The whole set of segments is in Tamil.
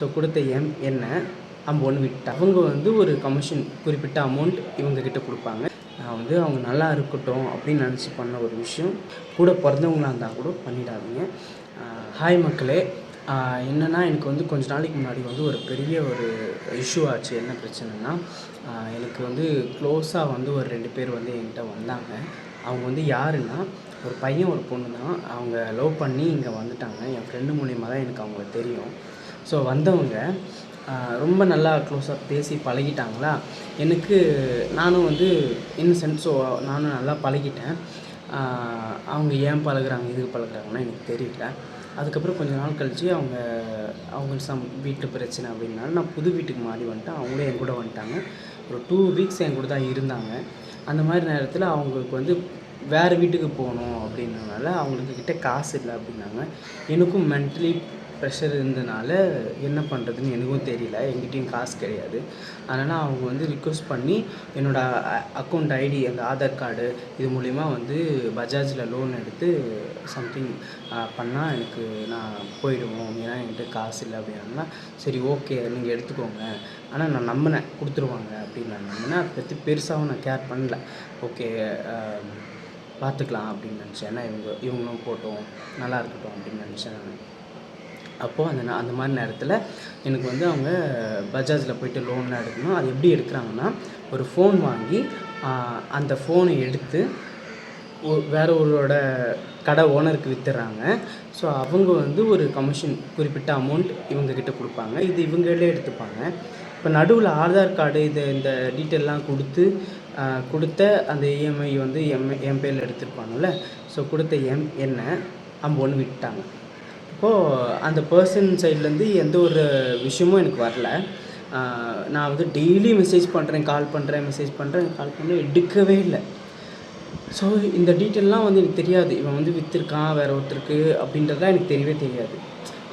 ஸோ கொடுத்த எண்ணை அம்பொன்னு விட்டேன். அவங்க வந்து ஒரு கமிஷன் குறிப்பிட்ட அமௌண்ட் இவங்கக்கிட்ட கொடுப்பாங்க. நான் வந்து அவங்க நல்லா இருக்கட்டும் அப்படின்னு நினச்சி பண்ண ஒரு விஷயம். கூட பிறந்தவங்களாக இருந்தால் கூட பண்ணிடாதீங்க. ஹாய் மக்களே, என்னென்னா எனக்கு வந்து கொஞ்ச நாளைக்கு முன்னாடி வந்து ஒரு பெரிய ஒரு இஷ்யூ ஆச்சு. என்ன பிரச்சனைனா, எனக்கு வந்து க்ளோஸாக வந்து ஒரு 2 பேர் வந்து என்கிட்ட வந்தாங்க. அவங்க வந்து யாருன்னா, ஒரு பையன் ஒரு பொண்ணு தான். அவங்க லவ் பண்ணி இங்கே வந்துட்டாங்க. என் ஃப்ரெண்டு மூலியமாக தான் எனக்கு அவங்கள தெரியும். ஸோ வந்தவங்க ரொம்ப நல்லா க்ளோஸாக பேசி பழகிட்டாங்களா. எனக்கு நானும் வந்து இன்னசென்ட். ஸோ நானும் நல்லா பழகிட்டேன். அவங்க ஏன் பழகுறாங்க, எதுக்கு பழகுறாங்கன்னா எனக்கு தெரியல. அதுக்கப்புறம் கொஞ்ச நாள் கழித்து அவங்க வீட்டு பிரச்சனை அப்படின்னால நான் புது வீட்டுக்கு மாறி வந்துட்டேன். அவங்களும் என் கூட வந்துட்டாங்க. ஒரு 2 வீக்ஸ் என் கூட தான் இருந்தாங்க. அந்த மாதிரி நேரத்தில் அவங்களுக்கு வந்து வேறு வீட்டுக்கு போகணும் அப்படின்றனால அவங்களுக்கு கிட்ட காசு இல்லை அப்படின்னாங்க. எனக்கும் மென்டலி ப்ரெஷர் இருந்தனால என்ன பண்ணுறதுன்னு எனக்கும் தெரியல. என்கிட்டயும் காசு கிடையாது. அதனால் அவங்க வந்து ரிக்வெஸ்ட் பண்ணி என்னோடய அக்கௌண்ட் ஐடி, அந்த ஆதார் கார்டு இது மூலிமா வந்து பஜாஜில் லோன் எடுத்து சம்திங் பண்ணால் எனக்கு நான் போயிடுவோம். ஏன்னா என்கிட்ட காசு இல்லை அப்படின்னா, சரி ஓகே நீங்கள் எடுத்துக்கோங்க, ஆனால் நான் நம்பினேன் கொடுத்துருவாங்க அப்படின்னு நான் நம்பினேன். அதை பற்றி பெருசாகவும் நான் கேர் பண்ணல. ஓகே பார்த்துக்கலாம் அப்படின்னு நினச்சேன். ஏன்னா இவங்களும் போட்டோம் நல்லா இருக்கட்டும் அப்படின்னு நினச்சேன் நான். அப்போது அந்த மாதிரி நேரத்தில் எனக்கு வந்து அவங்க பஜாஜில் போய்ட்டு லோன்லாம் எடுக்கணும். அது எப்படி எடுக்கிறாங்கன்னா, ஒரு ஃபோன் வாங்கி அந்த ஃபோனை எடுத்து வேறு ஒருவரோட கடை ஓனருக்கு விற்றுறாங்க. ஸோ அவங்க வந்து ஒரு கமிஷன் குறிப்பிட்ட அமௌண்ட் இவங்கக்கிட்ட கொடுப்பாங்க. இது இவங்களே எடுத்துப்பாங்க. இப்போ நடுவில் ஆதார் கார்டு இந்த டீட்டெயிலெலாம் கொடுத்த அந்த இஎம்ஐ வந்து என் பேரில் எடுத்துருப்பாங்கள்ல. ஸோ கொடுத்த எண்ணை அம்பொன்னு விட்டாங்க. அப்போது அந்த பர்சன் சைட்லேருந்து எந்த ஒரு விஷயமும் எனக்கு வரல. நான் வந்து டெய்லி மெசேஜ் பண்ணுறேன், கால் பண்ணுறேன், எடுக்கவே இல்லை. ஸோ இந்த டீட்டெயிலெலாம் வந்து எனக்கு தெரியாது. இவன் வந்து விற்றுருக்கான் வேறு ஒருத்தருக்கு அப்படின்றதுலாம் எனக்கு தெரியவே தெரியாது.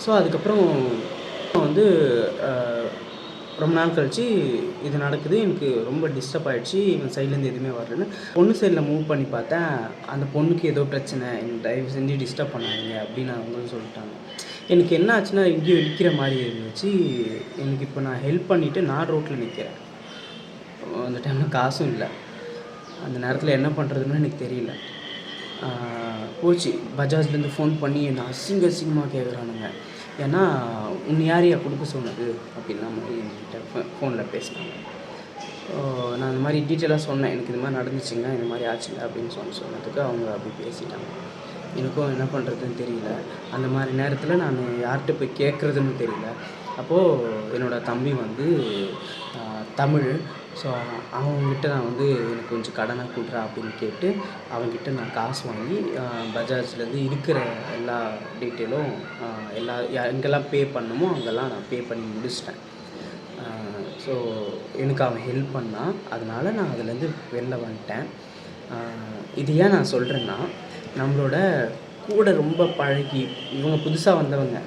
ஸோ அதுக்கப்புறம் வந்து ரொம்ப நாள் கழித்து இது நடக்குது. எனக்கு ரொம்ப டிஸ்டர்ப் ஆகிடுச்சு. இவன் சைட்லேருந்து எதுவுமே வரலன்னு பொண்ணு சைடில் மூவ் பண்ணி பார்த்தேன். அந்த பொண்ணுக்கு ஏதோ பிரச்சனை, எனக்கு தயவு செஞ்சு டிஸ்டர்ப் பண்ணாதீங்க அப்படின்னு அவங்களும் சொல்லிட்டாங்க. எனக்கு என்ன ஆச்சுன்னா, எங்கேயும் இடிக்கிற மாதிரி இருந்துச்சு. எனக்கு இப்போ நான் ஹெல்ப் பண்ணிவிட்டு நான் ரோட்டில் நிற்கிறேன். அந்த டைமில் காசும் இல்லை. அந்த நேரத்தில் என்ன பண்ணுறதுன்னு எனக்கு தெரியல. போச்சு. பஜாஜ்லேருந்து ஃபோன் பண்ணி என்னை அசிங்கமாக கேட்குறானுங்க. ஏன்னா உன்னை யாரையா கொடுக்க சொன்னது அப்படின்னா மாதிரி என்கிட்ட ஃபோனில் பேசினாங்க. நான் இந்த மாதிரி டீட்டெயிலாக சொன்னேன். எனக்கு இது மாதிரி நடந்துச்சுங்க, இந்த மாதிரி ஆச்சுங்க அப்படின்னு சொன்னதுக்கு அவங்க அப்படி பேசிட்டாங்க. எனக்கும் என்ன பண்ணுறதுன்னு தெரியல. அந்த மாதிரி நேரத்தில் நான் யார்கிட்ட போய் கேட்குறதுன்னு தெரியல. அப்போது என்னோடய தம்பி வந்து தமிழ். ஸோ அவங்ககிட்ட நான் வந்து எனக்கு கொஞ்சம் கடனாக கொடுறா அப்படின்னு கேட்டு அவங்ககிட்ட நான் காசு வாங்கி பஜாஜ்லேருந்து இருக்கிற எல்லா டீட்டெயிலும் எங்கெல்லாம் பே பண்ணணுமோ அங்கெல்லாம் நான் பே பண்ணி முடிச்சிட்டேன். ஸோ எனக்கு அவன் ஹெல்ப் பண்ணான். அதனால் நான் அதுலேருந்து வெளில வந்துட்டேன். இது ஏன் நான் சொல்கிறேன்னா, நம்மளோட கூட ரொம்ப பழகி இவங்க புதுசாக வந்தவங்க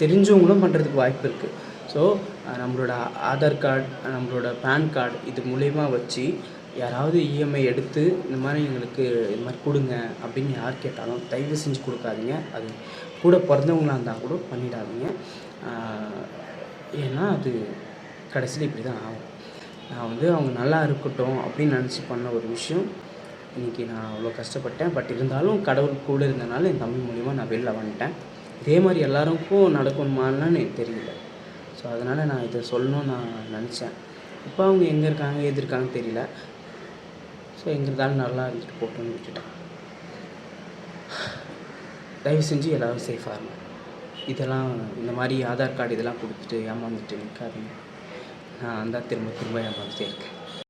தெரிஞ்சவங்களும் பண்ணுறதுக்கு வாய்ப்பு இருக்குது. ஸோ நம்மளோட ஆதார் கார்டு, நம்மளோட பேன் கார்டு இது மூலயமா வச்சு யாராவது இஎம்ஐ எடுத்து இந்த மாதிரி எங்களுக்கு இது மாதிரி கொடுங்க அப்படின்னு யார் கேட்டாலும் தயவு செஞ்சு கொடுக்காதீங்க. அது கூட பிறந்தவங்களாக இருந்தால் கூட பண்ணிடாதீங்க. ஏன்னா அது கடைசியில் இப்படி தான் ஆகும். நான் வந்து அவங்க நல்லா இருக்கட்டும் அப்படின்னு நினச்சி பண்ண ஒரு விஷயம். இன்றைக்கி நான் அவ்வளோ கஷ்டப்பட்டேன். பட் இருந்தாலும் கடவுள் கூட இருந்தனால என் தம்பி மூலிமா நான் வெளில வந்துட்டேன். இதே மாதிரி எல்லாருக்கும் நடக்கணுமான்னு எனக்கு தெரியல. ஸோ அதனால் நான் இதை சொல்லணும்னு நான் நினச்சேன். இப்போ அவங்க எங்கே இருக்காங்க, எது இருக்காங்கன்னு தெரியல. ஸோ எங்கே இருந்தாலும் நல்லா இருந்துட்டு போட்டோன்னு விட்டுட்டேன். தயவு செஞ்சு எல்லோரும் சேஃபாக இருங்க. இதெல்லாம் இந்த மாதிரி ஆதார் கார்டு இதெல்லாம் கொடுத்துட்டு ஏமாந்துட்டு நிற்காதீங்க. நான் தான் திரும்ப ஏமாந்துட்டே இருக்கேன்.